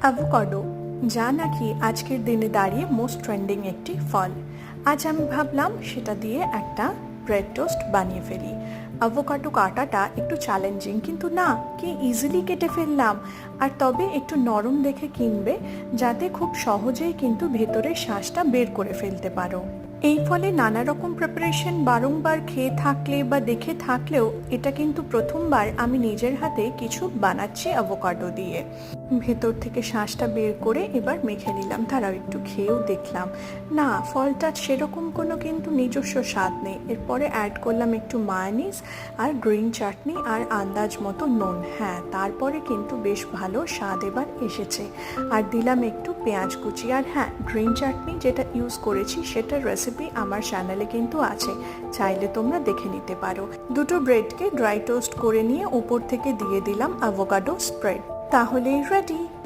Avocado, যা নাকি আজকের দিনে দাঁড়িয়ে মোস্ট ট্রেন্ডিং একটি ফল। আজ আমি ভাবলাম সেটা দিয়ে একটা ব্রেড টোস্ট বানিয়ে ফেলি। অ্যাভোকাডো কাটাটা একটু চ্যালেঞ্জিং, কিন্তু না, কি ইজিলি কেটে ফেললাম। আর তবে একটু নরম দেখে কিনবে, যাতে খুব সহজেই কিন্তু ভেতরের শাঁসটা বের করে ফেলতে পারো। এই ফলে নানা রকম প্রিপারেশন বারংবার খেয়ে থাকলে বা দেখে থাকলেও এটা কিন্তু প্রথমবার আমি নিজের হাতে কিছু বানাচ্ছি অ্যাভোকাডো দিয়ে। ভেতর থেকে শাঁসটা বের করে এবার মেখে নিলাম, তারাও একটু খেয়েও দেখলাম। না, ফলটা সেরকম কোনো কিন্তু নিজস্ব স্বাদ নেই। এরপরে অ্যাড করলাম একটু মায়োনিজ আর গ্রিন চাটনি আর আন্দাজ মতো নুন। হ্যাঁ, তারপরে কিন্তু বেশ ভালো স্বাদ এবার এসেছে। আর দিলাম একটু পেঁয়াজ কুচি। আর হ্যাঁ, গ্রিন চাটনি যেটা ইউজ করেছি সেটার রেসিপি আমার চ্যানেলে কিন্তু আছে, চাইলে তোমরা দেখে নিতে পারো। দুটো ব্রেডকে ড্রাই টোস্ট করে নিয়ে উপর থেকে দিয়ে দিলাম অ্যাভোকাডো স্প্রেড। তাহলেই রেডি।